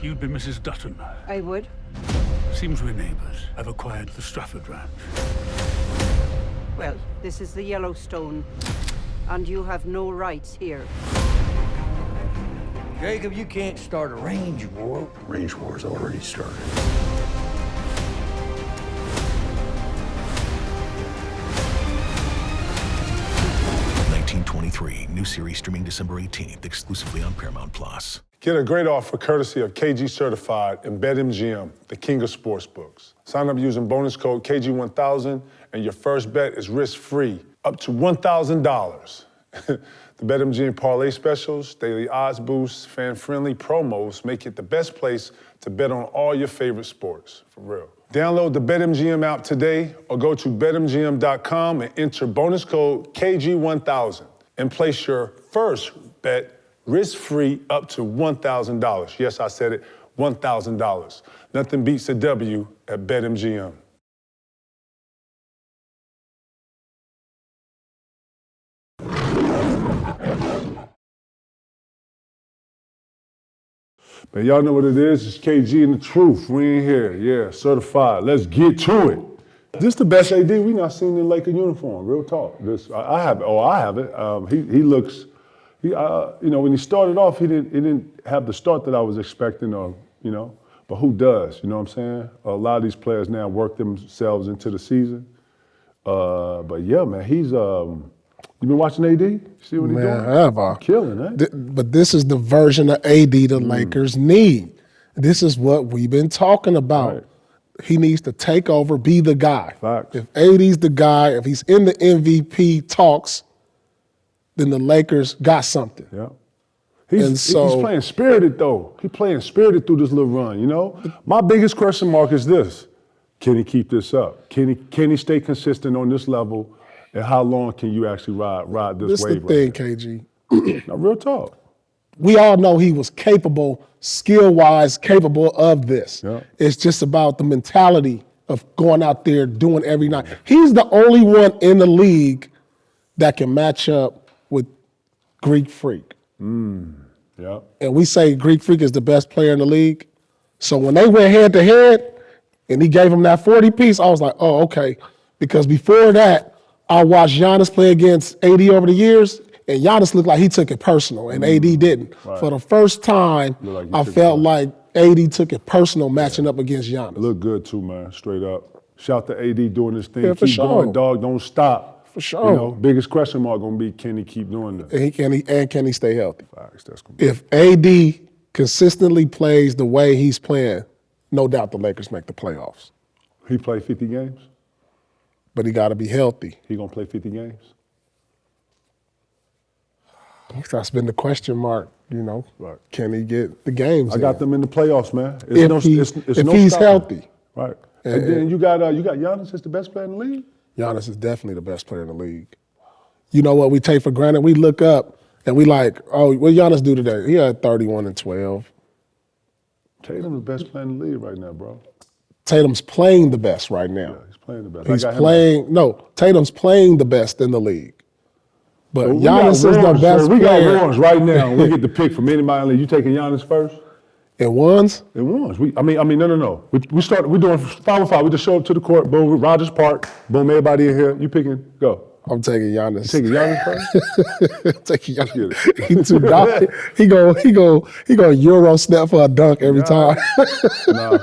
You'd be Mrs. Dutton. I would. Seems we're neighbors. I've acquired the Strafford Ranch. Well, this is the Yellowstone, and you have no rights here. Jacob, you can't start a range war. Range war's already started. 1923, new series streaming December 18th, exclusively on Paramount Plus. Get a great offer courtesy of KG Certified and BetMGM, the king of sportsbooks. Sign up using bonus code KG1000 and your first bet is risk-free, up to $1,000. The BetMGM parlay specials, daily odds boosts, fan-friendly promos make it the best place to bet on all your favorite sports, for real. Download the BetMGM app today or go to betmgm.com and enter bonus code KG1000 and place your first bet risk-free up to $1,000. Yes, I said it, $1,000. Nothing beats a W at BetMGM. Man, y'all know what it is. It's KG and the truth. We in here. Yeah, certified. Let's get to it. This the best AD we not seen in Laker uniform. Real talk. I have it. He looks. When he started off, he didn't have the start that I was expecting, But who does? You know what I'm saying? A lot of these players now work themselves into the season. But yeah, man, he's. You been watching AD? See what he's doing? Man, have. Killing, eh? But this is the version of AD the Lakers need. This is what we've been talking about. Right. He needs to take over, be the guy. Facts. If AD's the guy, if he's in the MVP talks, then the Lakers got something. Yeah. He's playing spirited, though. He's playing spirited through this little run, My biggest question mark is this. Can he keep this up? Can he stay consistent on this level? And how long can you actually ride this wave? This is the thing, KG. Now, real talk. We all know he was capable, skill-wise, capable of this. Yeah. It's just about the mentality of going out there, doing every night. He's the only one in the league that can match up with Greek Freak. Yeah. And we say Greek Freak is the best player in the league. So when they went head-to-head and he gave him that 40-piece, I was like, oh, okay. Because before that, I watched Giannis play against AD over the years, and Giannis looked like he took it personal, and AD didn't. Right. For the first time, Like I felt like AD took it personal matching up against Giannis. It looked good too, man, straight up. Shout to AD doing this thing. Yeah, for keep sure. going, dog, don't stop. For sure. Biggest question mark gonna be, can he keep doing this? And can he stay healthy? Facts, that's gonna be. If AD consistently plays the way he's playing, no doubt the Lakers make the playoffs. He played 50 games? But he got to be healthy. He gonna play 50 games? That's been the question mark, Right. Can he get the games I got them in the playoffs, man. If he's healthy. Right. And then you got Giannis as the best player in the league? Giannis is definitely the best player in the league. You know what we take for granted? We look up and we like, oh, what did Giannis do today? He had 31 and 12. Tatum the best player in the league right now, bro. Tatum's playing the best right now. Yeah, he's playing the best. Tatum's playing the best in the league. But Well, Giannis is the best we player. got ones right now. We get the pick from anybody in the league. You taking Giannis first? In ones? In ones. No. We're doing 5-on-5. We just show up to the court, boom, Rogers Park, boom, everybody in here. You picking, go. I'm taking Giannis. You taking Giannis first? Taking Giannis. He too dominant. He go Euro step for a dunk every time. Nah.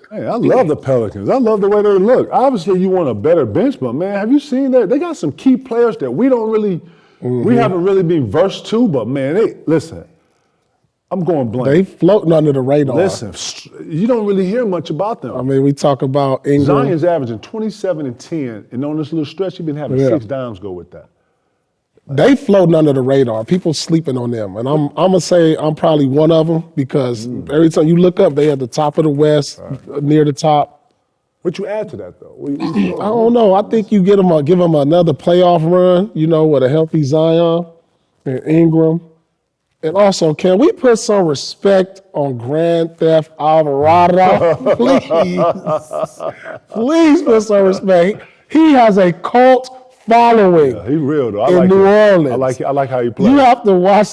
Hey, I love the Pelicans. I love the way they look. Obviously, you want a better bench, but man, have you seen that? They got some key players that we don't really, we haven't really been versed to, but man, listen, I'm going blank. They floating under the radar. Listen, you don't really hear much about them. I mean, we talk about Ingram. Zion's averaging 27 and 10, and on this little stretch, he's been having 6 dimes go with that. They floating under the radar. People sleeping on them. And I'm gonna say I'm probably one of them because every time you look up, they at the top of the West, near the top. What you add to that though? I don't know. I think you give them another playoff run, with a healthy Zion and Ingram. And also, can we put some respect on Grand Theft Alvarado? Please. Please put some respect. He has a cult following. Yeah, he real though. I in like New him. Orleans. I like how he plays. You have to watch.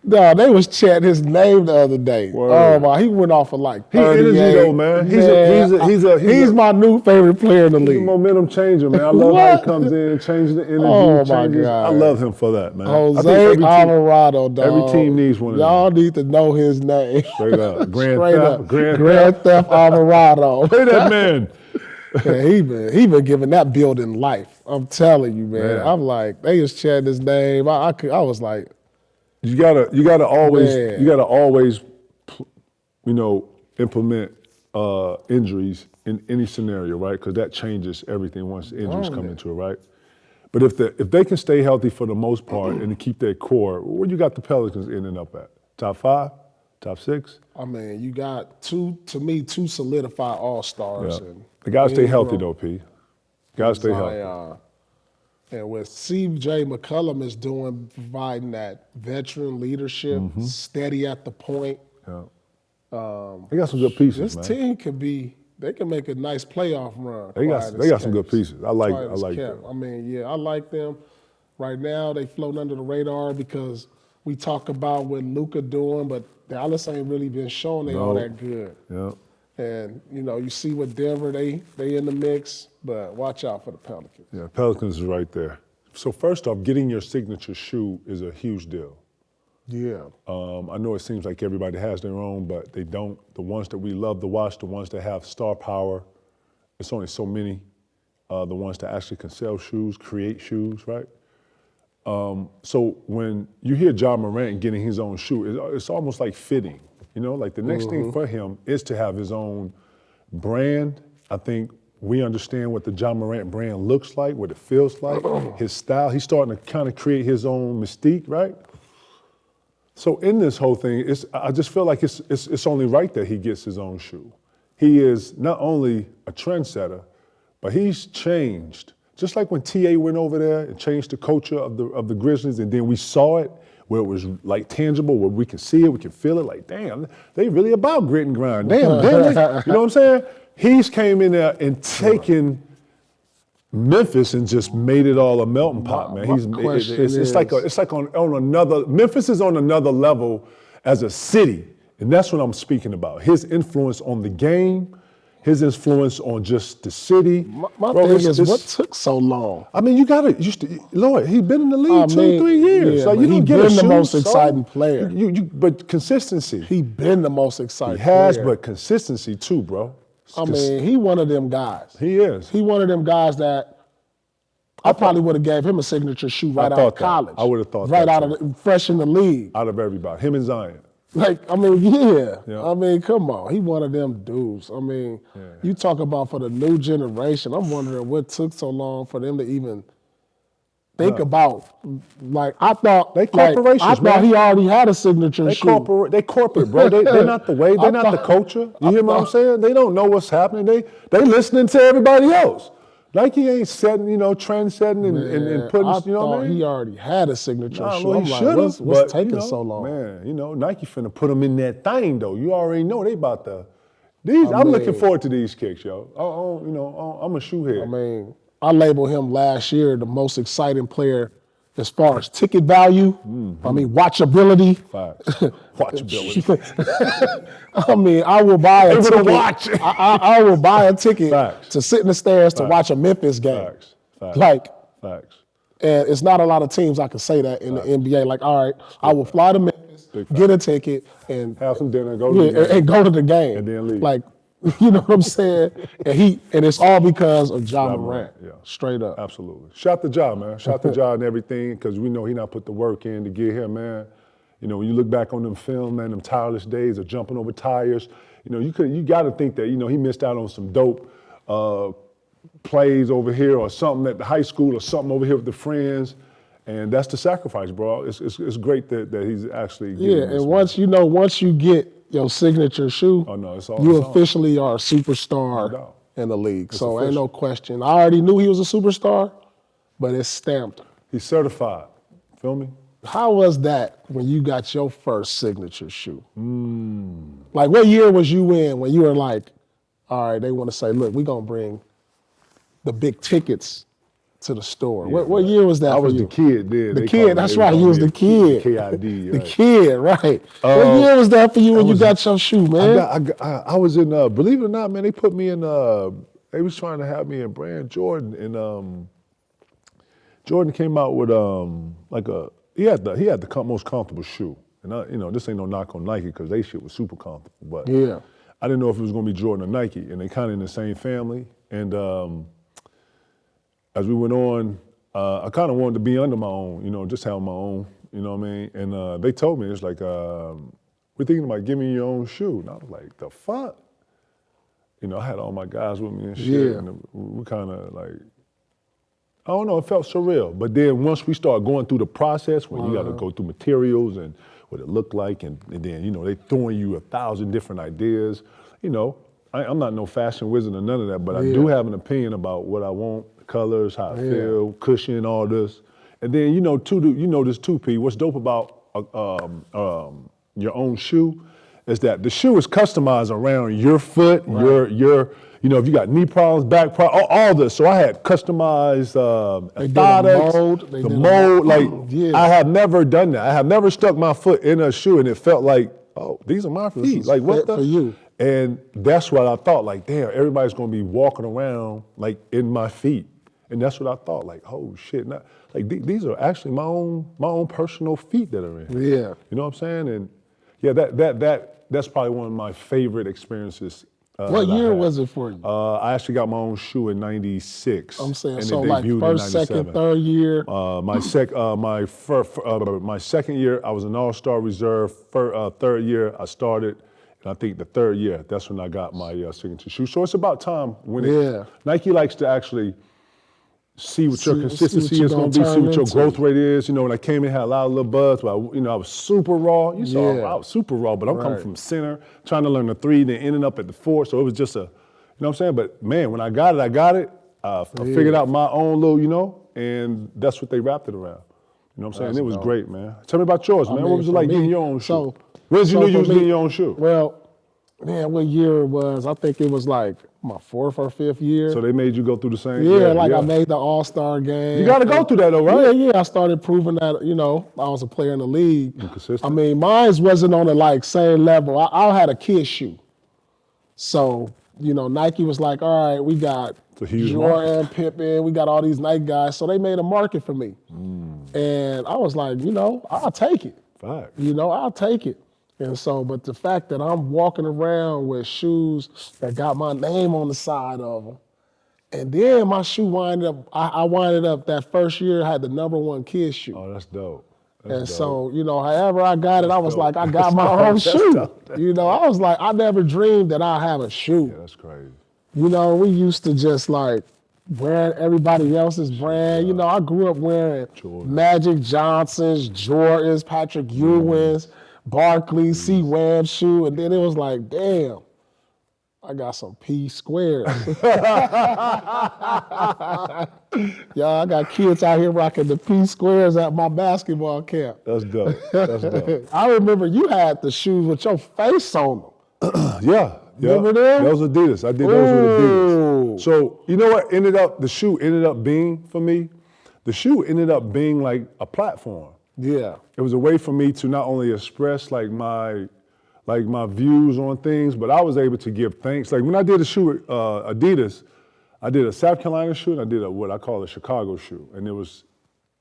No, they was chanting his name the other day. Word. Oh my, he went off for like 38. energy though, man. He's He's my new favorite player in the He's a league. momentum changer, man. I love how he comes in, changes the energy, Oh, my changes. God. I love him for that, man. I think Jose Alvarado, dog. every team needs one of Y'all them. need to know his name. Straight up. Grand Theft Alvarado. Play that man. Yeah, he been giving that building life. I'm telling you, man. Man. I'm like, they just chanting his name. I was like, You gotta always, man. implement injuries in any scenario, right? Because that changes everything once injuries come into it, right? But if they can stay healthy for the most part and to keep their core, where you got the Pelicans ending up at? Top 5, top 6? I mean, you got two solidified all-stars. Yeah. And They gotta stay healthy though, P. Gotta stay healthy. Zion. And what C.J. McCollum is doing, providing that veteran leadership, steady at the point. Yeah. They got some good pieces, This man. team they can make a nice playoff run. They got some good pieces. I like them. I mean, yeah, I like them. Right now, they floating under the radar because we talk about what Luka doing, but Dallas ain't really been showing they all that good. Yeah. And you see what Denver they in the mix, but watch out for the Pelicans. Yeah, Pelicans is right there. So first off, getting your signature shoe is a huge deal. Yeah. I know it seems like everybody has their own, but they don't. The ones that we love to watch, the ones that have star power, it's only so many. The ones that actually can sell shoes, create shoes, right? So when you hear Ja Morant getting his own shoe, it's almost like fitting. Like the next thing for him is to have his own brand. I think we understand what the Ja Morant brand looks like, what it feels like, his style. He's starting to kind of create his own mystique, right? So in this whole thing, I just feel like it's only right that he gets his own shoe. He is not only a trendsetter, but he's changed. Just like when TA went over there and changed the culture of the Grizzlies, and then we saw it where it was like tangible, where we can see it, we can feel it. Like, damn, they really about grit and grind. Damn, you know what I'm saying? He's came in there and taken Memphis and just made it all a melting pot, man. It's like on another. Memphis is on another level as a city, and that's what I'm speaking about. His influence on the game, his influence on just the city. My thing is, what took so long? I mean, Lloyd, he's been in the league 2-3 years. Yeah, so you don't get been the most exciting player. But consistency. He been the most exciting He has, player. but consistency too, bro. I mean, he one of them guys. He is. He one of them guys that I probably would have gave him a signature shoe right out of college. I would have thought right that. Right out of fresh in the league. Out of everybody. Him and Zion. Like, I mean, Yeah. I mean, come on. He one of them dudes. I mean, you talk about for the new generation, I'm wondering what took so long for them to even think about. Like, I thought They corporations, I thought man. he already had a signature shoe. They corporate, bro. They're not the way. They're not the culture. You hear what I'm saying? They don't know what's happening. They listening to everybody else. Nike ain't setting, trend setting and putting, I you know what I mean? he already had a signature shoe. Well, I'm he like, should've, what's taking so long? Man, Nike finna put them in that thing though. You already know they about to. I'm looking forward to these kicks, yo. I'm a shoe head. I mean, I labeled him last year the most exciting player as far as ticket value. I mean, watchability. Facts. Watchability. I mean, I will buy a ticket. Watch. I will buy a ticket Facts. to sit in the stands to watch a Memphis game. Facts. Facts. And it's not a lot of teams I can say that in the NBA. Like, all right, I will fly to Memphis, get a ticket, and have some dinner, go to the game. and go to the game, and then leave. Like, you know what I'm saying? And it's all because of Ja Morant. Yeah. Straight up. Absolutely. Shout to Ja, man. Shout to Ja and everything, because we know he not put the work in to get here, man. When you look back on them film, man, them tireless days of jumping over tires, you got to think that, he missed out on some dope plays over here or something at the high school or something over here with the friends. And that's the sacrifice, bro. It's great that he's actually getting this, and once you get your signature shoe, you officially are a superstar in the league. So ain't no question. I already knew he was a superstar, but it's stamped. He's certified. Feel me? How was that when you got your first signature shoe? Like, what year was you in when you were like, all right, they want to say, look, we're going to bring the big tickets to the store. Yeah, What year was that I for was you? the kid then. The They kid, called me- that's they right. called You was me the kid. KID, The right. kid, right. What year was that for you when you got your shoe, man? I was in, believe it or not, man, they put me in, they was trying to have me in brand Jordan, and Jordan came out with he had the most comfortable shoe. And this ain't no knock on Nike because they shit was super comfortable, but Yeah. I didn't know if it was gonna be Jordan or Nike, and they kind of in the same family. And as we went on, I kind of wanted to be under my own, just have my own, you know what I mean? And they told me, it's like, we're thinking about giving you your own shoe. And I was like, the fuck? I had all my guys with me and shit, Yeah. and we kind of like, I don't know, it felt surreal. But then once we start going through the process, when you got to go through materials and what it looked like, and then, they throwing you 1,000 different ideas. I'm not no fashion wizard or none of that, but I do have an opinion about what I want, the colors, how I feel, cushion, all this. And then, this too, P, what's dope about your own shoe is that the shoe is customized around your foot, your if you got knee problems, back problems, all this. So I had customized orthotics, the mold. I have never done that. I have never stuck my foot in a shoe and it felt like, oh, these are my feet. Like what the? For you. And that's what I thought. Like, damn, everybody's gonna be walking around like in my feet. And that's what I thought. Like, oh shit, these are actually my own personal feet that are in. Yeah. You know what I'm saying? And yeah, that's probably one of my favorite experiences. What year was it for you? I actually got my own shoe in '96. I'm saying, and so it like debuted first, in second, 97. third year. My second year, I was an all-star reserve. Third year, I started, and I think the third year, that's when I got my signature shoe. So it's about time when Nike likes to actually see what your consistency is going to be, see what your growth rate is. When I came in, had a lot of little buzz, but I was super raw. You saw I was super raw, but I'm coming from center, trying to learn the 3, then ending up at the 4. So it was just you know what I'm saying? But man, when I got it. I figured out my own little, and that's what they wrapped it around. You know what I'm saying? And it was great, man. Tell me about yours, man. What was it like getting your own shoe? When did you know you was getting your own shoe? Well, man, what year it was? I think it was like my 4th or 5th year. So they made you go through the same? I made the All-Star game. You got to go through that though, right? Yeah, I started proving that, I was a player in the league. You're consistent. I mean, mine wasn't on the same level. I had a kid shoe. So, Nike was like, all right, we got Jordan, Pippen, we got all these Nike guys. So they made a market for me. And I was like, I'll take it. Fact. I'll take it. And so, but the fact that I'm walking around with shoes that got my name on the side of them, and then my shoe winded up, I winded up that first year, I had the #1 kid shoe. Oh, that's dope. So, however I got it, I was like, I got my own shoe. I was like, I never dreamed that I'd have a shoe. Yeah, that's crazy. We used to just wearing everybody else's brand. I grew up wearing Magic Johnsons, Jordans, Patrick Ewings, Barkley, C. Webb shoe, and then it was like, damn, I got some P squares. Y'all, I got kids out here rocking the P squares at my basketball camp. That's dope. That's dope. I remember you had the shoes with your face on them. Yeah. Remember them? Those Adidas. I did those with Adidas. So you know what the shoe ended up being for me? The shoe ended up being like a platform. Yeah. It was a way for me to not only express my views on things, but I was able to give thanks. Like when I did a shoe with Adidas, I did a South Carolina shoe and I did what I call a Chicago shoe. And it was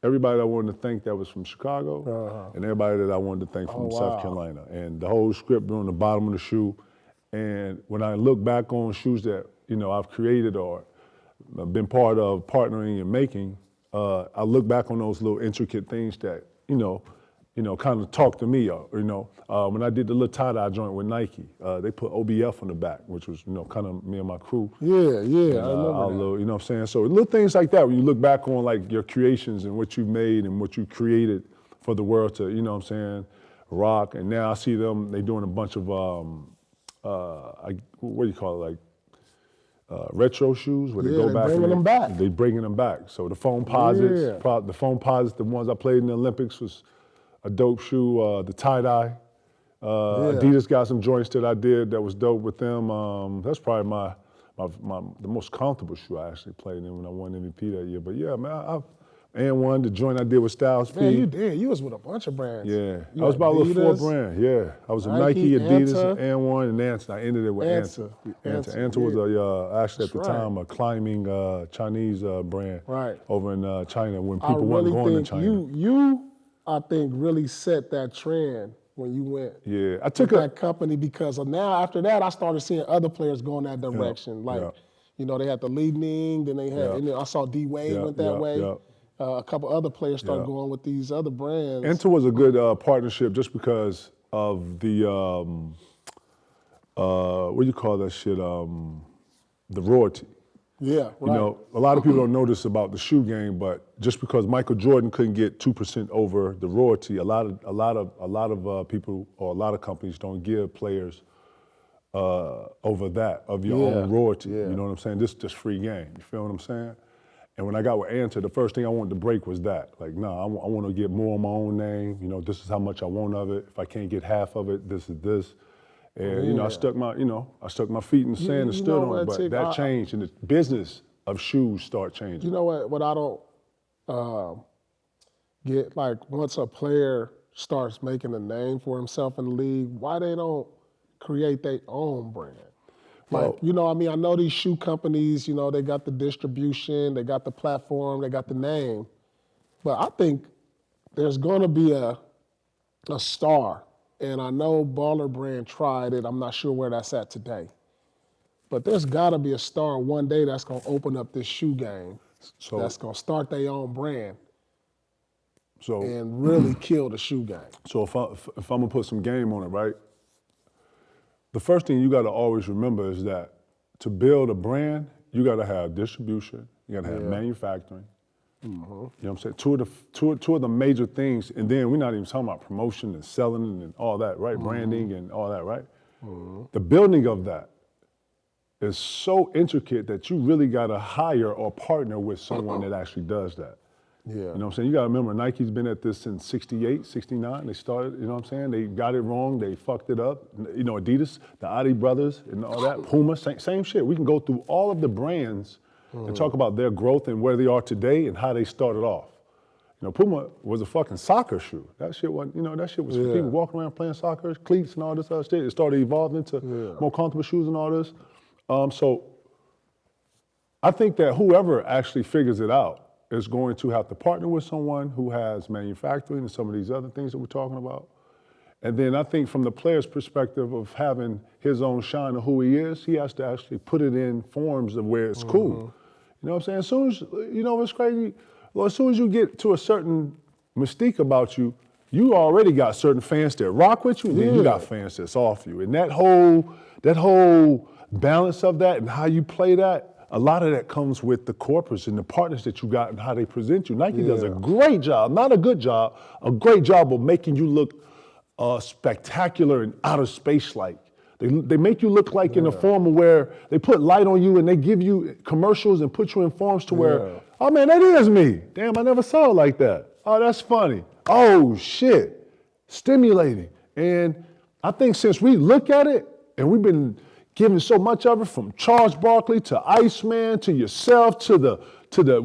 everybody that I wanted to thank that was from Chicago and everybody that I wanted to thank from South Carolina. And the whole script on the bottom of the shoe. And when I look back on shoes that, I've created or been part of partnering and making, I look back on those little intricate things that, kind of talk to me. When I did the little tie-dye joint with Nike, they put OBF on the back, which was, kind of me and my crew. Yeah, I remember that. You know what I'm saying? So little things like that, when you look back on your creations and what you made and what you created for the world to, rock. And now I see them, they doing a bunch of, what do you call it, retro shoes where they go back. Bringing them back. They bringing them back. So the foam posits, the ones I played in the Olympics was a dope shoe. The tie-dye, Adidas got some joints that I did that was dope with them. That's probably the most comfortable shoe I actually played in when I won MVP that year. But yeah, man, And1, the joint I did with Styles P. Man, you did. You was with a bunch of brands. Yeah, You I was about a little Adidas, 4 brand. Yeah, I was a Nike, Nike, Adidas, Anta. And1, and Anta. I ended it with Anta. Anta was actually at the time a climbing Chinese brand over in China when people weren't going to China. You, I think, really set that trend when you went. Yeah, I took that company because of now. After that, I started seeing other players go in that direction. You know, they had the Li Ning, then they had. And then I saw D Wade went that way. A couple other players started going with these other brands. Anta was a good partnership just because of the, what do you call that shit, the royalty. Yeah, right. You know, a lot of people don't know this about the shoe game, but just because Michael Jordan couldn't get 2% over the royalty, a lot of people or a lot of companies don't give players over that of your own royalty. You know what I'm saying? This is just free game. You feel what I'm saying? And when I got with Anta, the first thing I wanted to break was that. Like, no, I want to get more on my own name. You know, this is how much I want of it. If I can't get half of it, this is this. And you know, I stuck my feet in the sand and stood on it. But that changed, and the business of shoes start changing. You know what I don't get, like, once a player starts making a name for himself in the league, why they don't create their own brand? Like, you know, I mean, I know these shoe companies, you know, they got the distribution, they got the platform, they got the name. But I think there's going to be a star. And I know Baller Brand tried it. I'm not sure where that's at today. But there's got to be a star one day that's going to open up this shoe game, that's going to start their own brand and really kill the shoe game. So if I'm going to put some game on it, right? The first thing you got to always remember is that to build a brand, you got to have distribution, you got to have manufacturing. You know what I'm saying? Two of the major things, and then we're not even talking about promotion and selling and all that, right? Branding and all that, right? The building of that is so intricate that you really got to hire or partner with someone that actually does that. You know what I'm saying? You got to remember, Nike's been at this since 68, 69. They started, you know what I'm saying? They got it wrong. They fucked it up. You know, Adidas, the Adi brothers and all that. Puma, same shit. We can go through all of the brands and talk about their growth and where they are today and how they started off. You know, Puma was a fucking soccer shoe. That shit wasn't, you know, that shit was for people walking around playing soccer, cleats and all this other shit. It started evolving into more comfortable shoes and all this. So I think that whoever actually figures it out is going to have to partner with someone who has manufacturing and some of these other things that we're talking about. And then I think from the player's perspective of having his own shine of who he is, he has to actually put it in forms of where it's cool. You know what I'm saying? As soon as, you know what's crazy? Well, as soon as you get to a certain mystique about you, you already got certain fans that rock with you, and then you got fans that's off you. And that whole balance of that and how you play that, a lot of that comes with the corporates and the partners that you got and how they present you. Nike does a great job, not a good job, a great job of making you look spectacular and outer space-like. They make you look like in a form of where they put light on you and they give you commercials and put you in forms to where, oh man, that is me. Damn, I never saw it like that. Oh, that's funny. Oh shit, stimulating. And I think since we look at it and we've been giving so much of it, from Charles Barkley to Iceman to yourself to the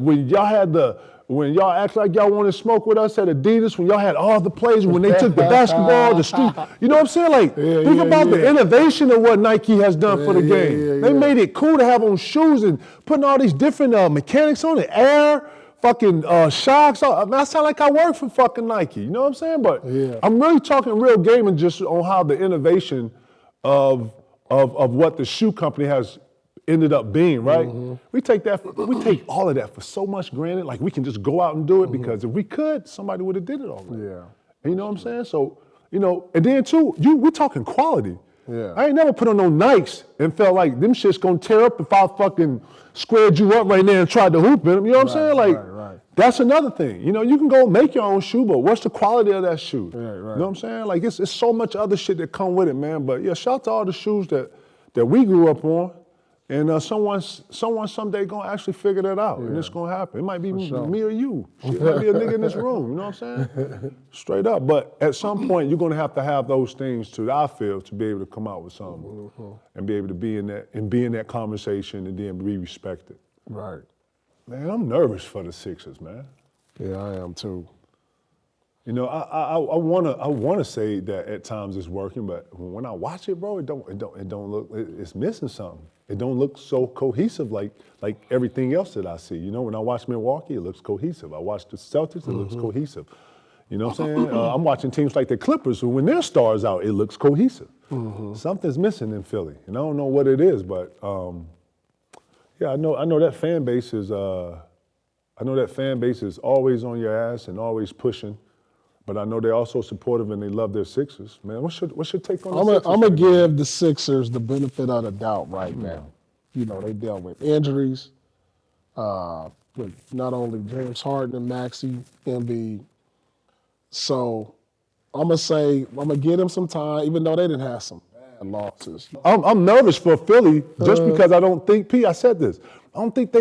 when y'all act like y'all want to smoke with us at Adidas, when y'all had all the plays, when they took the basketball, the street, you know what I'm saying? Like, think about the innovation of what Nike has done for the game. They made it cool to have on shoes and putting all these different mechanics on it, air, fucking shocks. I mean, I sound like I work for fucking Nike, you know what I'm saying? But I'm really talking real gaming just on how the innovation of what the shoe company has ended up being, right? We take all of that for so much granted. Like, we can just go out and do it because if we could, somebody would have did it already. And you know what I'm saying? So, you know, and then too, we're talking quality. I ain't never put on no Nikes and felt like them shit's gonna tear up if I fucking squared you up right now and tried to hoop in them. You know what I'm saying? Like, that's another thing. You know, you can go make your own shoe, but what's the quality of that shoe? You know what I'm saying? Like, it's so much other shit that come with it, man. But yeah, shout out to all the shoes that we grew up on. And someone someday gonna actually figure that out, and it's gonna happen. It might be me or you. It might be a nigga in this room. You know what I'm saying? Straight up. But at some point, you're gonna have those things I feel, to be able to come out with something and be able to be in that conversation and then be respected. Right. Man, I'm nervous for the Sixers, man. Yeah, I am too. You know, I wanna say that at times it's working, but when I watch it, bro, it don't look. It's missing something. It don't look so cohesive like everything else that I see. You know, when I watch Milwaukee, it looks cohesive. I watch the Celtics, it looks cohesive. You know what I'm saying? I'm watching teams like the Clippers, who when their stars out, it looks cohesive. Something's missing in Philly, and I don't know what it is, but yeah, I know that fan base is. I know that fan base is always on your ass and always pushing. But I know they're also supportive and they love their Sixers. Man, what's your take on the Sixers? I'm going to give the Sixers the benefit of the doubt right now. You know, they dealt with injuries, with not only James Harden and Maxey, Embiid. So I'm going to give them some time, even though they didn't have some bad losses. I'm nervous for Philly just because I don't think, I said this, I don't think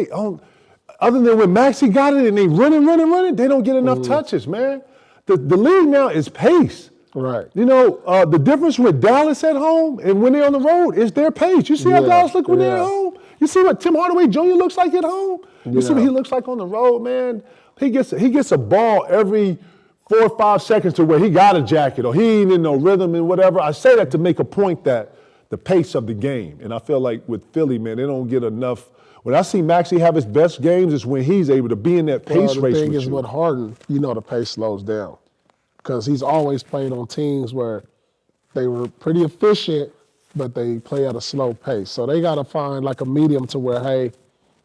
other than when Maxey got it and they running, they don't get enough touches, man. The league now is pace. Right. You know, the difference with Dallas at home and when they're on the road is their pace. You see how Dallas look when they're at home? You see what Tim Hardaway Jr. looks like at home? You see what he looks like on the road, man? He gets a ball every 4 or 5 seconds to where he got a jacket or he ain't in no rhythm and whatever. I say that to make a point that the pace of the game. And I feel like with Philly, man, they don't get enough. When I see Maxey have his best games is when he's able to be in that pace race with you. The thing is with Harden, you know the pace slows down because he's always played on teams where they were pretty efficient, but they play at a slow pace. So they got to find like a medium to where, hey,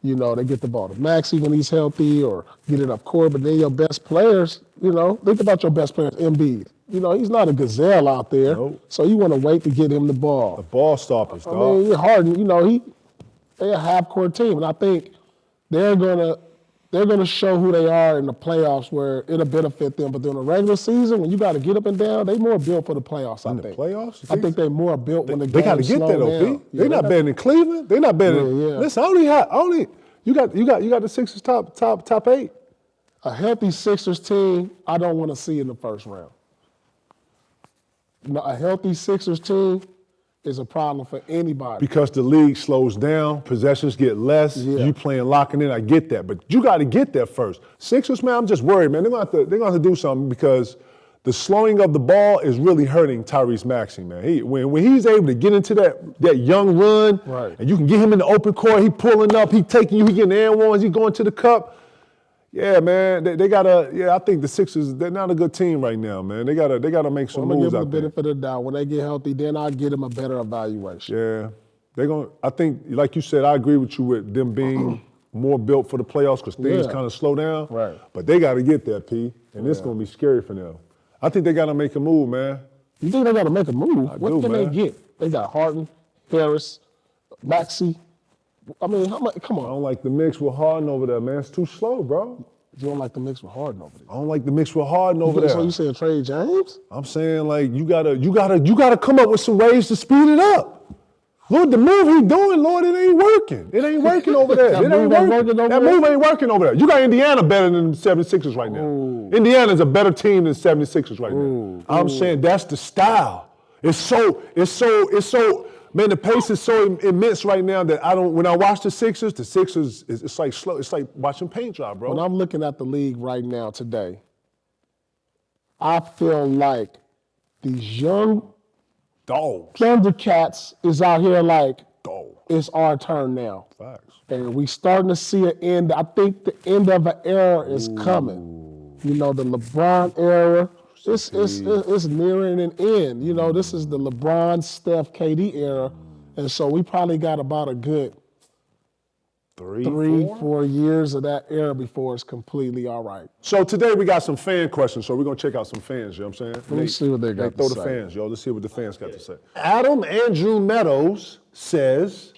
you know, they get the ball to Maxey when he's healthy or get it up court. But then your best players, you know, think about your best players, Embiid. You know, he's not a gazelle out there. Nope. So you want to wait to get him the ball. The ball stoppers, dog. I mean, Harden, you know, they're a half-court team, and I think they're gonna show who they are in the playoffs where it'll benefit them. But during the regular season, when you got to get up and down, they more built for the playoffs. I think. Playoffs? I think they more built when the game They got to get there though, P. They're not better than Cleveland. They're not better. Yeah. Listen, you got the Sixers top 8. A healthy Sixers team, I don't want to see in the first round. A healthy Sixers team is a problem for anybody. Because the league slows down, possessions get less, you playing locking in, I get that. But you got to get there first. Sixers, man, I'm just worried, man. They're going to have to do something because the slowing of the ball is really hurting Tyrese Maxey, man. When he's able to get into that young run, and you can get him in the open court, he pulling up, he taking you, he getting air ones, he going to the cup. Yeah, man, they gotta. Yeah, I think the Sixers, they're not a good team right now, man. They gotta make some moves out there. I'm gonna give them the benefit of the doubt. When they get healthy, then I'll get them a better evaluation. Yeah, they're gonna. I think, like you said, I agree with you with them being more built for the playoffs because things kind of slow down. Right. But they gotta get there, P, and it's gonna be scary for them. I think they gotta make a move, man. You think they gotta make a move? What can man. they get? They got Harden, Harris, Maxey. I mean, how much? Come on. I don't like the mix with Harden over there, man. It's too slow, bro. You don't like the mix with Harden over there? I don't like the mix with Harden over there. So you saying trade James? I'm saying like you gotta come up with some ways to speed it up. Lord, the move he doing, Lord, it ain't working. It ain't working over there. That move ain't working over there. You got Indiana better than the 76ers right now. Ooh. Indiana's a better team than the 76ers right now. I'm saying that's the style. It's so. Man, the pace is so immense right now that when I watch the Sixers, it's like slow. It's like watching paint dry, bro. When I'm looking at the league right now today, I feel like these young dogs, Thundercats is out here like, it's our turn now. Facts. And we starting to see an end. I think the end of an era is coming. You know, the LeBron era. It's nearing an end. You know, this is the LeBron, Steph, KD era. And so we probably got about a good 3-4 years of that era before it's completely all right. So today we got some fan questions, so we're going to check out some fans, you know what I'm saying? Let me see what they got to say. Throw the fans, yo. Let's see what the fans got to say. Adam Andrew Meadows says,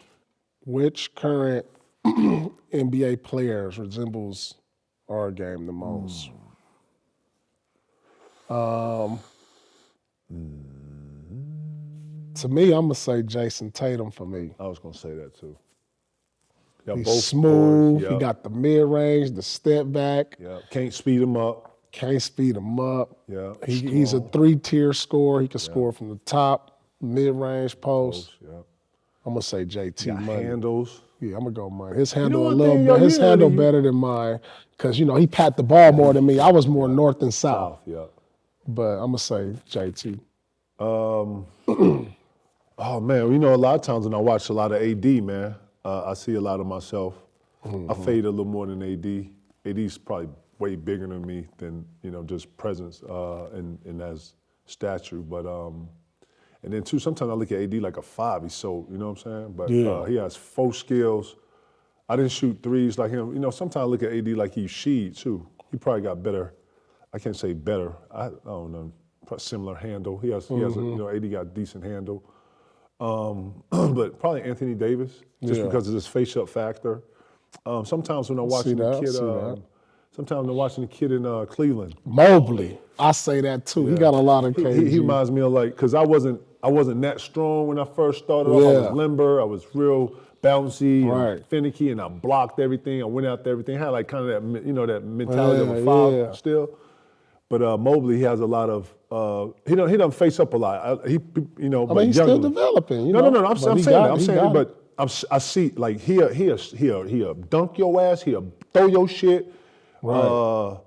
which current NBA players resembles our game the most? To me, I'm going to say Jason Tatum for me. I was going to say that too. Yeah, He's both smooth. scores, He yep. got the mid-range, the step back. Yeah, can't speed him up. Can't speed him up. Yeah, He's a strong. 3-tier scorer. He can score from the top, mid-range, post. Yeah. I'm gonna say JT Got money. handles. Yeah, I'm gonna go money. His handle one a little thing, bit. His yeah, handle he- better than mine, cause he pat the ball more than me. I was more north and south. Yeah. But I'm gonna say JT. Oh man, a lot of times when I watch a lot of AD, man, I see a lot of myself. I fade a little more than AD. AD's probably way bigger than me than just presence and as stature. But and then too, sometimes I look at AD like a 5. He's so, you know what I'm saying? But he has 4 skills. I didn't shoot threes like him. Sometimes I look at AD like he's Sheed too. He probably got better. I can't say better. I don't know. Probably similar handle. He has AD got a decent handle. But probably Anthony Davis, just because of this face-up factor. Sometimes when I'm watching the kid, sometimes when I'm watching the kid in Cleveland, Mobley, I say that too. He got a lot of KG. he reminds me of because I wasn't that strong when I first started off. I was limber. I was real bouncy and finicky, and I blocked everything. I went after everything. I had like kind of that that mentality of a 5 still. But Mobley, he has a lot of he doesn't face up a lot. He's still developing. No. I'm saying that. But I see like he'll dunk your ass. He'll throw your shit. Right.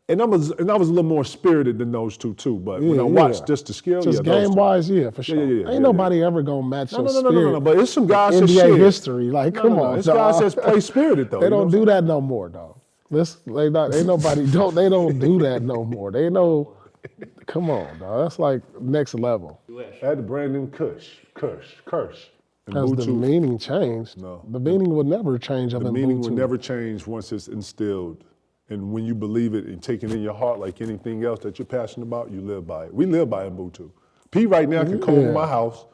And I was a little more spirited than those two too. But when I watched just the skill, just game wise, for sure. Ain't nobody ever gonna match your spirit. No. But it's some guys that NBA history, like come on, it's guys that play spirited though. They don't do that no more, dog. Ain't nobody they don't do that no more. They know. Come on, dog. That's like next level. I had the Brandon Kirsch. Has the meaning changed? No. The meaning would never change. The meaning would never change once it's instilled. And when you believe it and take it in your heart like anything else that you're passionate about, you live by it. We live by Ubuntu. Pete right now can come over my house,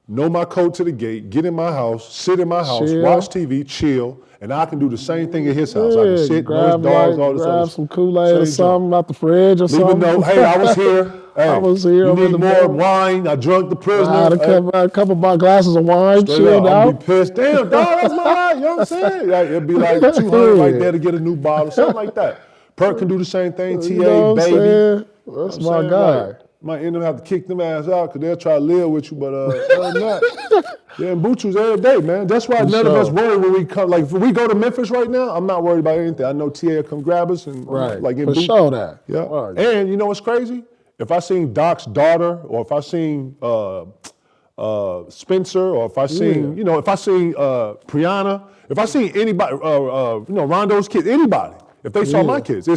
know my code to the gate, get in my house, sit in my house, watch TV, chill, and I can do the same thing at his house. I can sit, know his dogs, all this grab some Kool-Aid or something out the fridge or something. something. Leave a note, hey, I was here. Hey, I was here. You need more wine? I drunk the prisoner. I had a couple of glasses of wine, chilled out. I'll be pissed. Damn, dog, that's my life. You know what I'm saying? Like, it'd be like 200 right there to get a new bottle, something like that. Perk can do the same thing. TA, baby. That's my guy. Like, might end up having to kick them ass out because they'll try to live with you, but other than that, Ubuntu's every day, man. That's why none of us worry when we come. Like, if we go to Memphis right now, I'm not worried about anything. I know TA will come grab us and like in for sure that. Yeah. Right. And you know what's crazy? If I seen Doc's daughter, or if I seen Spencer, or if I seen Brianna, if I seen anybody, Rondo's kids, anybody, if they saw my kids,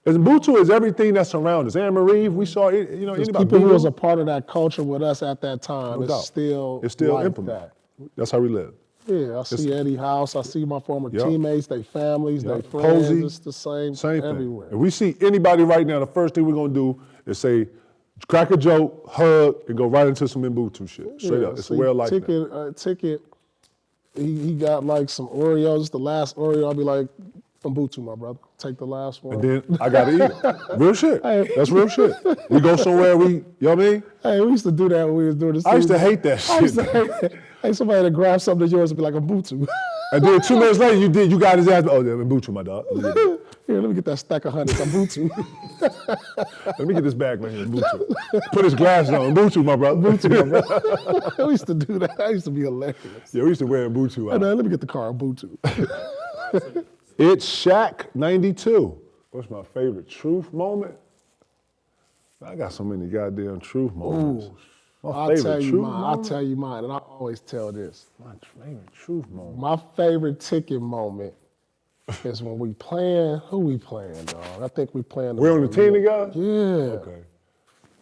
Ubuntu is everything that's around us. Anne Marie, we saw anybody. People who was a part of that culture with us at that time, it's still like implemented. That's how we live. Yeah, I see Eddie House. I see my former teammates, their families, their friends. Posey, it's the same everywhere. Thing. If we see anybody right now, the first thing we're gonna do is say, crack a joke, hug, and go right into some Ubuntu shit. Straight up. It's a way of life. Ticket, he got like some Oreos. The last Oreo, I'll be like, Ubuntu, my brother. Take the last one. And then I gotta eat it. Real shit. That's real shit. We go somewhere, you know what I mean? Hey, we used to do that when we was doing this. I used to hate that shit. Hey, somebody to grab something of yours and be like, Ubuntu. And then 2 minutes later, you got his ass, Ubuntu, my dog. Here, let me get that stack of hundreds, Ubuntu. Let me get this bag right here, Ubuntu. Put his glasses on, Ubuntu, my brother. Ubuntu, my brother. We used to do that. That used to be hilarious. Yeah, we used to wear Ubuntu out. Hey, let me get the car, Ubuntu. It's Shaq 92. What's my favorite truth moment? I got so many goddamn truth moments. Ooh. I'll tell you mine, and I always tell this. My favorite truth moment. My favorite ticket moment is when we playing. Who we playing, dog? I think we playing. We're on the team together? Yeah. Okay.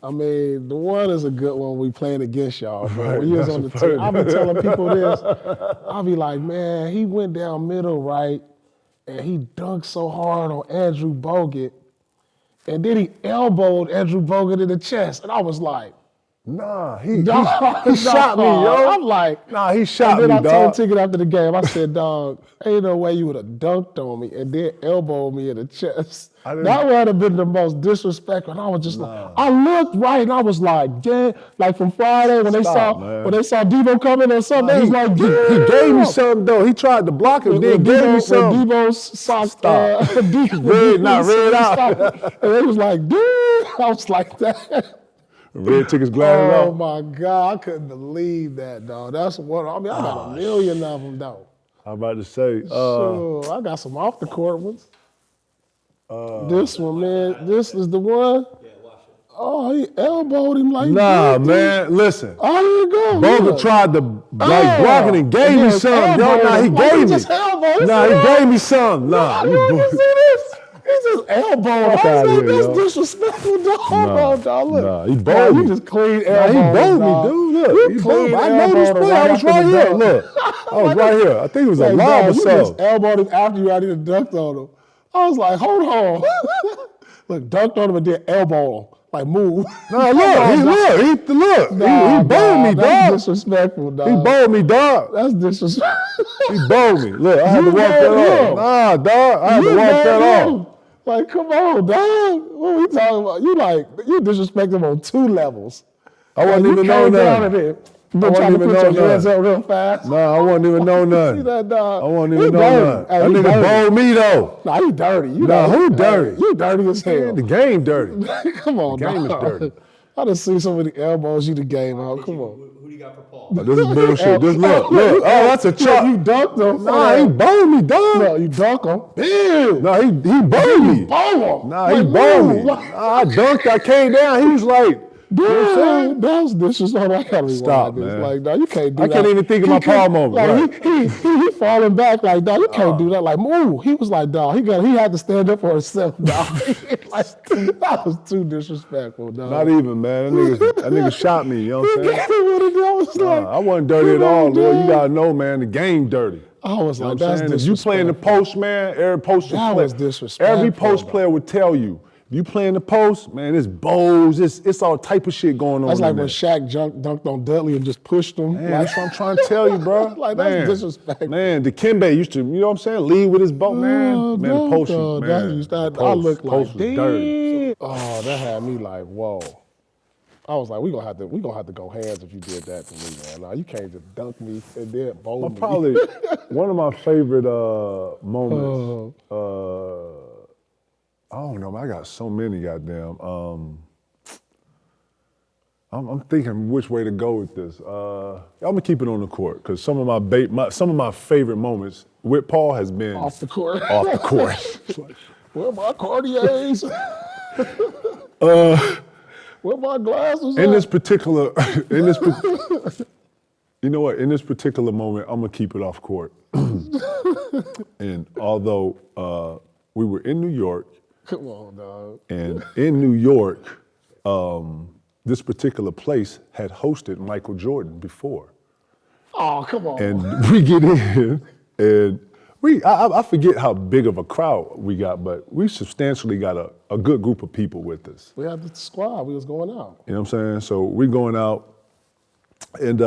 I mean, the one is a good one. We playing against y'all, bro. Right, when you was on the team, I've been telling people this. I'll be like, man, he went down middle right, and he dunked so hard on Andrew Bogut, and then he elbowed Andrew Bogut in the chest, and I was like, Nah, he shot me, yo. I'm like, nah, he shot and me, then I told dog. Ticket after the game, I said, dog, ain't no way you would have dunked on me and then elbowed me in the chest. That would have been the most disrespectful. And I was just like, I looked right and I was like, damn. Like from Friday when they saw Debo coming or something, they was like, damn. He gave me something though. He tried to block it, then gave me something. Debo's socks, red out. And they was like, damn. I was like that. Red tickets gliding Oh off. my God, I couldn't believe that, dog. That's one. I mean, I got a million of them, though. I'm about to say. Sure, I got some off the court ones. This one, man. This is the one. Oh, he elbowed him like Nah, this. man. Listen. Oh, here you go. Boga look. tried to block it and gave me some. Yo, nah, he gave me. Nah, he gave me some. Nah, You see this? He's just elbowing. I was outta like, here, that's yo. disrespectful, dog. Dog, look. Nah, he bowled You me. just clean Nah, elbows, he bowled dog. me, dude. Look, You he clean bowled me. I know this elbowed him play. I was after right the here. dunk. Look, I was right here. I think it was a Like, lob dog, or you something. just elbowed him after you already dunked on him. I was like, hold on. Look, dunked on him and then elbow him. Like, move. Nah, look, he bowled me, That's dog. disrespectful, dog. He bowled me, dog. That's disrespectful. He bowled me. Look, I had to You walk that bowled off. him. Nah, dog, I had to You walk that bowled off. him. Like, come on, dog. What are we talking about? You disrespect him on 2 levels. I wasn't You even know came down nothing. at him. I Trying wasn't to even put know your hands nothing. up real fast. Nah, I wasn't even know See nothing. that, dog? I wasn't He even know dirty. nothing. Hey, That he nigga dirty. bowled me, though. Nah, you dirty. Nah, who dirty? You dirty as hell. The game dirty. Come on, The game is dog. dirty. I done seen so many elbows you the game out. Come on. Who do you got for Paul? This is bullshit. Just look. Oh, that's a chop. You dunked him. Nah, he bowled me, dog. No, you dunk him. Damn. Nah, he bowled me. Bow him. Nah, he bowled me. I dunked. I came down. He was like, you know what I'm saying? Damn, that was disrespectful. I can't Stop, rewind this. man. Like, dog, you can't do I that. can't even think of You my can't- Paul moment, Like, he falling back like, dog, you can't do that. Like, move. He was like, dog, he had to stand up for himself, dog. Like, that was too disrespectful, dog. Not even, man. That nigga shot me. You know what I'm saying? I was like, I wasn't dirty at come all, on, Lord. You dog. gotta know, man. The game dirty. I was You know like, what I'm that's saying? If you play in the disrespectful. post, man, every post That player, was disrespectful, every post dog. player would tell you. If you play in the post, man, it's bows, it's all type of shit going on. That's in like there. when Shaq dunked on Dudley and just pushed him. Man, Like, that's what I'm trying to tell you, bro. Like, man, that's disrespectful. Man, Dikembe used to, you know what I'm saying, lead with his boat, man. Man, the post, dog, man. that used to- the I post- looked like, post was dirty. damn. Oh, that had me like, whoa. I was like, we gonna have to go hands if you did that to me, man. Nah, you can't just dunk me and then bowl me. Probably one of my favorite moments. I don't know, man. I got so many, goddamn. I'm thinking which way to go with this. I'm gonna keep it on the court because some of my favorite moments with Paul has been Off the court. Off the court. Where my Cartiers? Where my glasses In at? this particular, you know what? In this particular moment, I'm gonna keep it off court. And although we were in New York, Come on, dog. and in New York, this particular place had hosted Michael Jordan before. Oh, come on. And we get in, and I forget how big of a crowd we got, but we substantially got a good group of people with us. We had the squad. We was going out. You know what I'm saying? So we're going out, and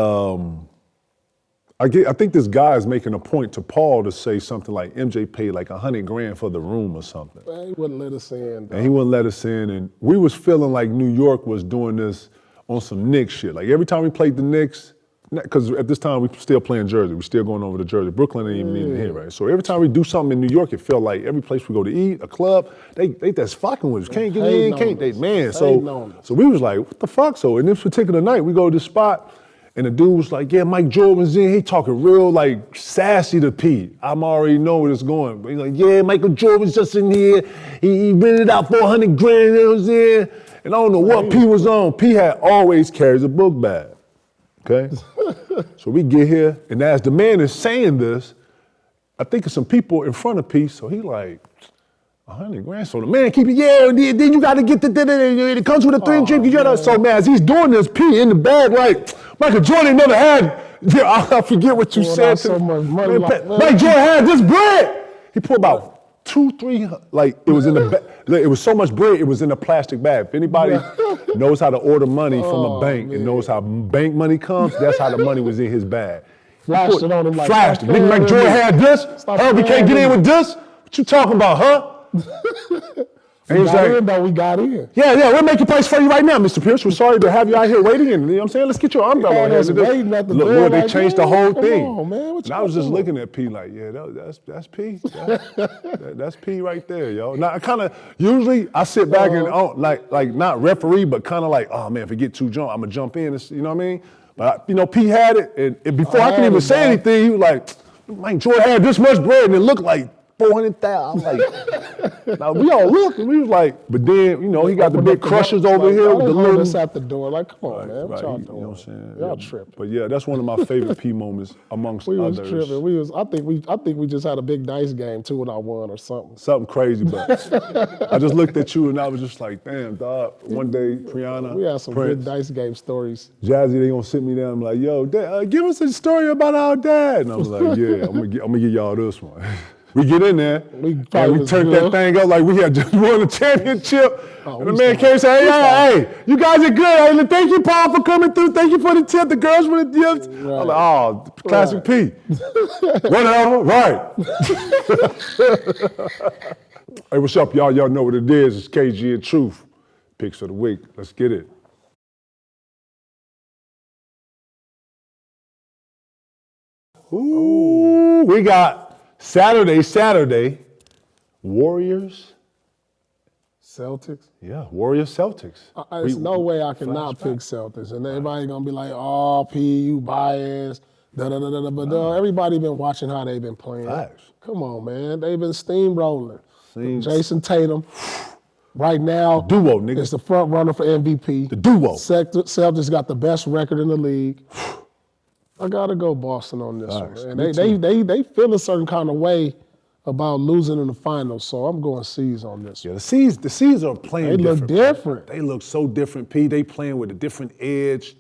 I think this guy is making a point to Paul to say something like MJ paid like $100,000 for the room or something. Man, he wouldn't let us in. Dog. And he wouldn't let us in, and we was feeling like New York was doing this on some Knicks shit. Like every time we played the Knicks, because at this time we still playing Jersey, we still going over to Jersey. Brooklyn ain't even here, right? So every time we do something in New York, it felt like every place we go to eat, a club, they just fucking with us. Can't get in, can't they? Man, so we was like, what the fuck? So in this particular night, we go to this spot, and the dude was like, yeah, Mike Jordan's in. He talking real like sassy to P. I'm already know where it's going. But he's like, yeah, Michael Jordan's just in here. He rented out $400,000, you know what I'm saying? And I don't know what P was on. P had always carries a book bag, okay? So we get here, and as the man is saying this, I think of some people in front of P, so he like, $100,000. So the man keep it, yeah, then you got to get it comes with a 3 drink. You gotta, so man, as he's doing this, P in the bag, like, Michael Jordan never had, I forget what you said to so much money man, like that. Mike Jordan had this bread. He pulled about 3, like it was in the it was so much bread, it was in a plastic bag. If anybody knows how to order money from a bank and knows how bank money comes, that's how the money was in his bag. Flashed it on him like, flashed it. Nigga, like Jordan had this. We can't get in with this. What you talking about, huh? And we got in, though. We got in. Yeah, we'll make a place for you right now, Mr. Pierce. We're sorry to have you out here waiting. And, you know what I'm saying? Let's get your umbrella on here. Look, boy, they changed the whole thing. On, man. And I was just looking at P like, yeah, that's P. That's P right there, yo. Now, I kind of, usually I sit back and, like not referee, but kind of like, oh, man, if it get too drunk, I'm going to jump in. You know what I mean? But, you know, P had it. And before I could even say anything, he was like, Mike Jordan had this much bread and it looked like 400,000. I'm like, now we all looked and we was like, but then, you know, he got the big crushers over here with the little. Us at the door, like, come on, man, what y'all doing? You know what I'm saying? Y'all tripping. But yeah, that's one of my favorite P moments amongst we was others. Tripping. I think we just had a big dice game too when I won or something. Something crazy, but I just looked at you and I was just like, damn, dog. One day, Brianna, we had some Prince, good dice game stories. Jazzy, they gonna sit me down and be like, yo, Dad, give us a story about our dad. And I was like, yeah, I'm gonna give y'all this one. We get in there, and we turned that thing up like we had just won the championship. And the man came and said, hey, you guys are good. Hey, thank you, Paul, for coming through. Thank you for the tip. The girls for the gifts. Right. I'm like, oh, classic P. Whatever, right. Hey, what's up, y'all? Y'all know what it is. It's KG and Truth. Picks of the week. Let's get it. Ooh, we got Saturday, Warriors. Celtics? Yeah, Warriors, Celtics. There's no way I can not pick Celtics. And everybody's going to be like, oh, P, you biased. But everybody been watching how they've been playing. Facts. Come on, man. They've been steamrolling. Jason Tatum, right now, duo, nigga. Is the front runner for MVP. The duo. Celtics got the best record in the league. I gotta go Boston on this one. And they feel a certain kind of way about losing in the finals, so I'm going C's on this. Yeah, the C's are playing different. They look different. They look so different, P. They playing with a different edge.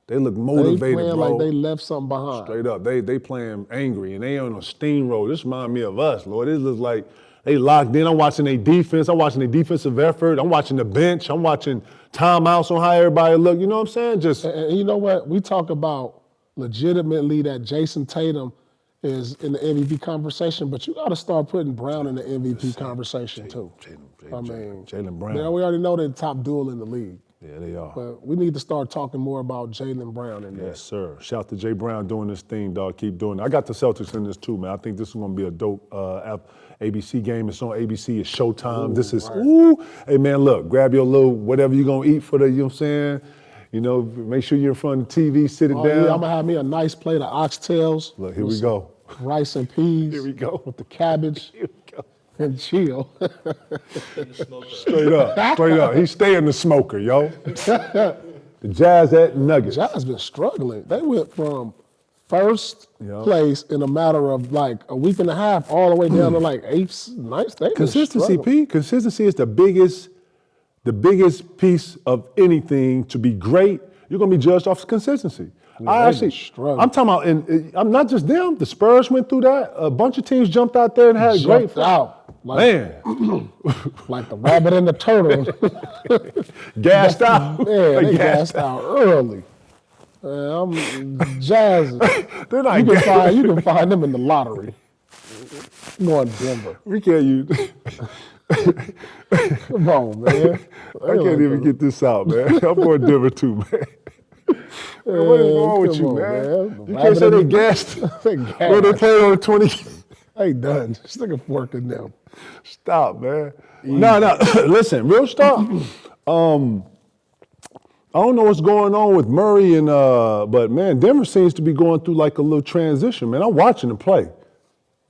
They look motivated, they playing bro. Like they left something behind. Straight up, they playing angry and they on a steamroll. This reminds me of us, Lord. It looks like they locked in. I'm watching their defense. I'm watching their defensive effort. I'm watching the bench. I'm watching timeouts on how everybody look. You know what I'm saying? And you know what? We talk about legitimately that Jason Tatum is in the MVP conversation, but you got to start putting Brown in the MVP conversation too. Jaylen Brown. We already know they're the top duel in the league. Yeah, they are. But we need to start talking more about Jaylen Brown in there. Yes, sir. Shout to Jay Brown doing this thing, dog. Keep doing it. I got the Celtics in this too, man. I think this is going to be a dope ABC game. It's on ABC. It's Showtime. Ooh, this is, right. Hey, man, look, grab your little whatever you're going to eat for the, you know what I'm saying? You know, make sure you're in front of the TV, sit it down. Yeah, I'm going to have me a nice plate of oxtails. Look, here we go. Rice and peas. Here we go. With the cabbage. Here we go. And chill. Straight up. He stay in the smoker, yo. The Jazz at Nuggets. Jazz been struggling. They went from first place in a matter of like a week and a half all the way down to like 8th, 9th. Consistency, P. Consistency is the biggest piece of anything to be great. You're going to be judged off consistency. I'm talking about, and I'm not just them. The Spurs went through that. A bunch of teams jumped out there and had great out. Man. Like the rabbit and the turtle. Gassed out. Man, they gassed out early. I'm jazzing. They're not you can find them in the lottery. Going to Denver. We can't use. Come on, man. I can't even get this out, man. I'm going to Denver too, man. Man, what is wrong with you, man? You can't say they gassed. Well, they played on the 20. They done. Stick a fork in them. Stop, man. No. Listen, real stop. I don't know what's going on with Murray but man, Denver seems to be going through like a little transition, man. I'm watching them play. You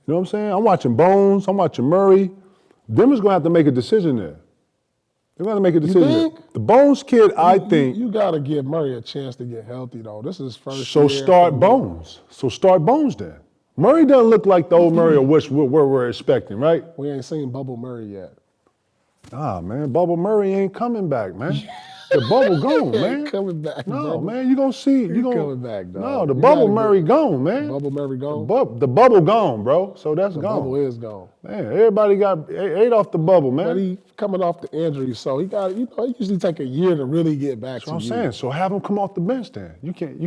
know what I'm saying? I'm watching Bones. I'm watching Murray. Denver's going to have to make a decision there. They're going to make a decision. You think? The Bones kid, I think. You got to give Murray a chance to get healthy, though. This is his first So year. start Bones. So start Bones then. Murray doesn't look like the old Murray of which we're expecting, right? We ain't seen Bubble Murray yet. Ah, man, Bubble Murray ain't coming back, man. The bubble gone, man. Coming back, No, bro. man, you gonna see. You gonna coming back, dog. No, the You bubble gotta Murray gone, man. Bubble Murray gone? The bubble gone, bro. So that's The gone. bubble is gone. Man, everybody ate off the bubble, man. But he coming off the injury, so he got, he usually take a year to really get back That's to what I'm you. saying. So have him come off the bench then. You can't.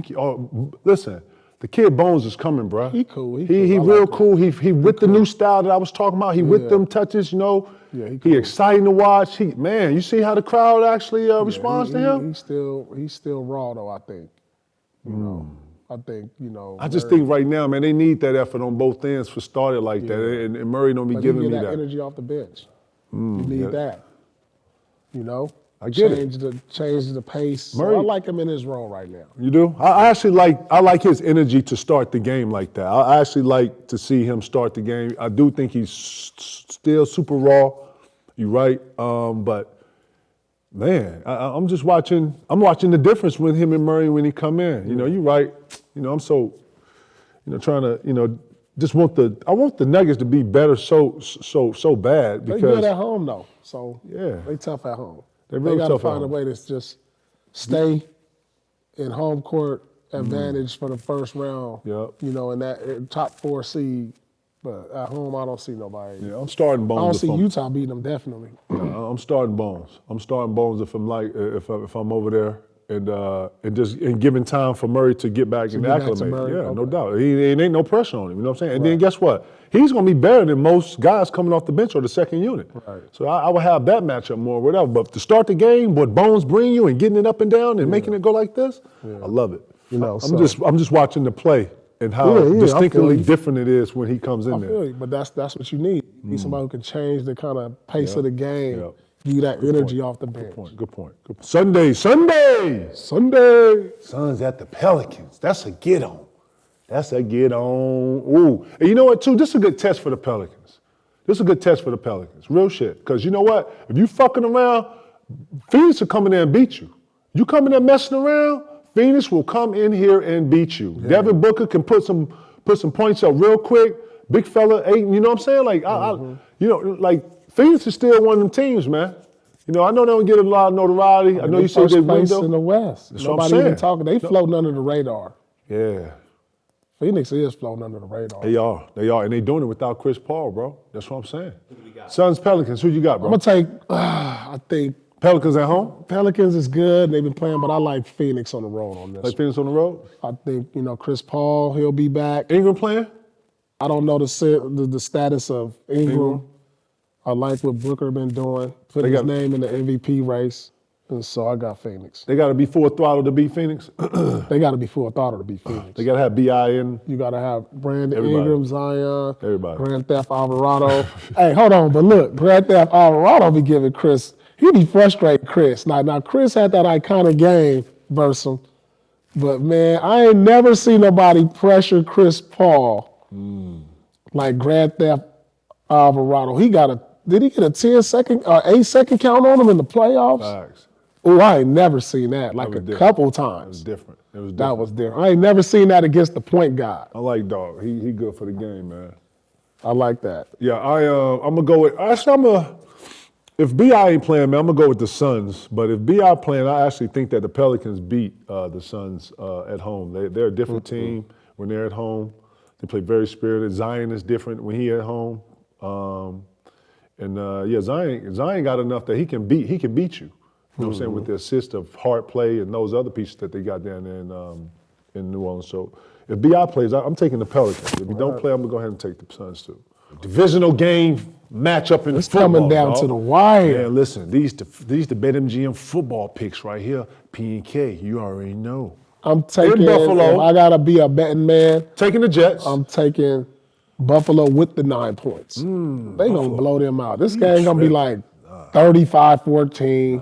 Listen, the kid Bones is coming, bro. He cool. He I real like cool. He with the new style that I was talking about. He with them touches, you know. Yeah, he cool. exciting to watch. Man, you see how the crowd actually responds to him? He's still raw though, I think. You know, I think, you know. I just think right now, man, they need that effort on both ends for started like that, and Murray don't be but giving you me get that that. energy off the bench. You need that. You know? I get it. Change the pace. So Murray- I like him in his role right now. You do? I actually like his energy to start the game like that. I actually like to see him start the game. I do think he's still super raw. You're right, but man, I'm just watching. I'm watching the difference with him and Murray when he come in. You know, you're right. You know, I'm so, trying to, just want the Nuggets to be better so bad They because good at home though, so Yeah. they tough at home. They really gotta tough at find a home. way to just stay in home court advantage for the first round. Yep. You know, in that top 4 seed. But at home, I don't see nobody. yeah, I'm starting I don't Bones. see if I'm- Utah beating them definitely. I'm starting Bones. I'm starting Bones if I'm if I'm over there and giving time for Murray to get back and get back to acclimate. Murray, Yeah, no okay. doubt. It ain't no pressure on him. You know what I'm saying? And then guess what? He's gonna be better than most guys coming off the bench or the second unit. Right. So I would have that matchup more, whatever. But to start the game, what Bones bring you and getting it up and down and making it go like this, I love it. You know, I'm just watching the play and how Yeah, I feel distinctly you. different it is when he comes in I there. feel you, but that's what you need. You need somebody who can change the kind of pace of the game, Yep. give you that energy off the bench. Good point. Sunday. Suns at the Pelicans. That's a get on. Ooh. And you know what, too? This is a good test for the Pelicans. Real shit. Because you know what? If you fucking around, Phoenix will come in there and beat you. You come in there messing around, Phoenix will come in here and beat you. Yeah. Devin Booker can put some points up real quick. Big fella, you know what I'm saying? Like, like Phoenix is still one of them teams, man. You know, I know they don't get a lot of notoriety. I know you said first they place window. in the West. That's what I'm Nobody even saying. talking. They floating under the radar. Yeah. Phoenix is floating under the radar. They are, and they doing it without Chris Paul, bro. That's what I'm saying. Suns, Pelicans, who you got, bro? I'm gonna take. I think Pelicans at home? Pelicans is good. They've been playing, but I like Phoenix on the road on this. Like Phoenix on the road? I think Chris Paul, he'll be back. Ingram playing? I don't know the status of Ingram. I like what Booker been doing, putting his name in the MVP race, and so I got Phoenix. They got to be full throttle to beat Phoenix? They got to be full throttle to beat Phoenix. They got to have B.I. in? You got to have Brandon Everybody. Ingram, Zion, Everybody. Grand Theft Alvarado. Hey, hold on, but look, Grand Theft Alvarado be giving Chris, he be frustrating Chris. Now Chris had that iconic game versus him, but man, I ain't never seen nobody pressure Chris Paul like Grand Theft Alvarado. Did he get a 10-second or 8-second count on him in the playoffs? Facts. Oh, I ain't never seen that. Like was a different. couple It was times. different. That was different. I ain't never seen that against the point guard. I like Dog. He good for the game, man. I like that. Yeah, I'm gonna go with. Actually, if B.I. ain't playing, man, I'm gonna go with the Suns. But if B.I. playing, I actually think that the Pelicans beat the Suns at home. They're a different team when they're at home. They play very spirited. Zion is different when he at home. Zion got enough that he can beat you. You know what I'm saying, with the assist of hard play and those other pieces that they got down there in New Orleans. So if B.I. plays, I'm taking the Pelicans. If he don't play, I'm gonna go ahead and take the Suns too. Divisional game matchup in It's football, coming down dog. to the wire. Man, listen, these the BetMGM football picks right here. P&K, you already know. I'm taking Buffalo. If I gotta be a betting man, Taking the Jets. I'm taking Buffalo with the 9 points. They gonna blow them out. This game gonna be like 35-14.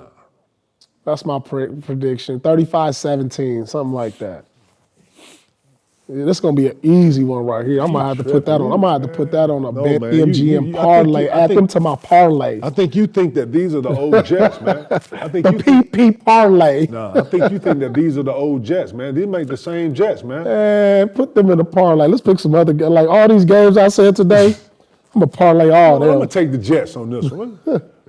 That's my prediction. 35-17, something like that. Yeah, this is gonna be an easy one right here. I'm gonna have to put that on. I'm gonna have to put that on a No, man. BetMGM I parlay. think Add them to my parlay. I think you think that these are the old Jets, man. I think The you think, PP parlay. I think you think that these are the old Jets, man. These make the same Jets, man. And put them in a parlay. Let's pick some other like all these games I said today. I'm gonna parlay all I'm them. gonna take the Jets on this one.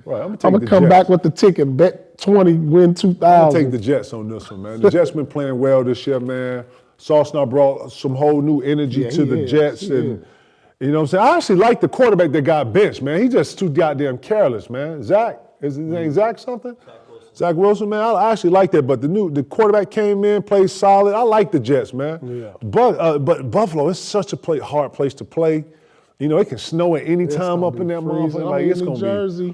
Right, I'm gonna come back with the ticket, bet 20, win 2,000. I'm gonna take the Jets on this one, man. The Jets been playing well this year, man. Sauce now brought some whole new energy to the Jets, and you know what I'm saying. I actually like the quarterback that got benched, man. He just too goddamn careless, man. Zach, is his name Zach something? Zach Wilson, man. I actually like that, but the quarterback came in, played solid. I like the Jets, man. Yeah. But Buffalo, it's such a hard place to play. You know, it can snow at any time up in that motherfucker. Like it's gonna Jersey.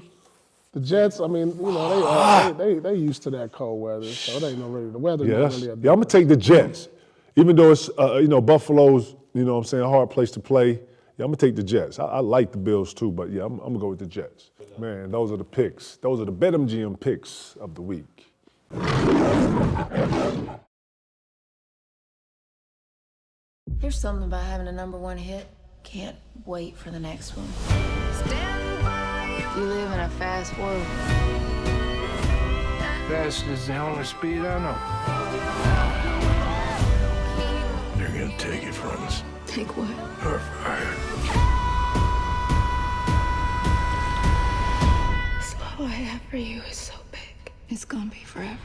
The Jets, I mean, you know, they used to that cold weather, so it ain't no really the weather. Yeah, I'm gonna take the Jets, even though it's you know, Buffalo's, you know what I'm saying, a hard place to play. Yeah, I'm gonna take the Jets. I like the Bills too, but yeah, I'm gonna go with the Jets. Man, those are the picks. Those are the BetMGM picks of the week. Here's something about having a #1 hit. Can't wait for the next one. You live in a fast world. Fast is the only speed I know. You're gonna take it from us. Take what? Our fire. This love I have for you is so big. It's gonna be forever.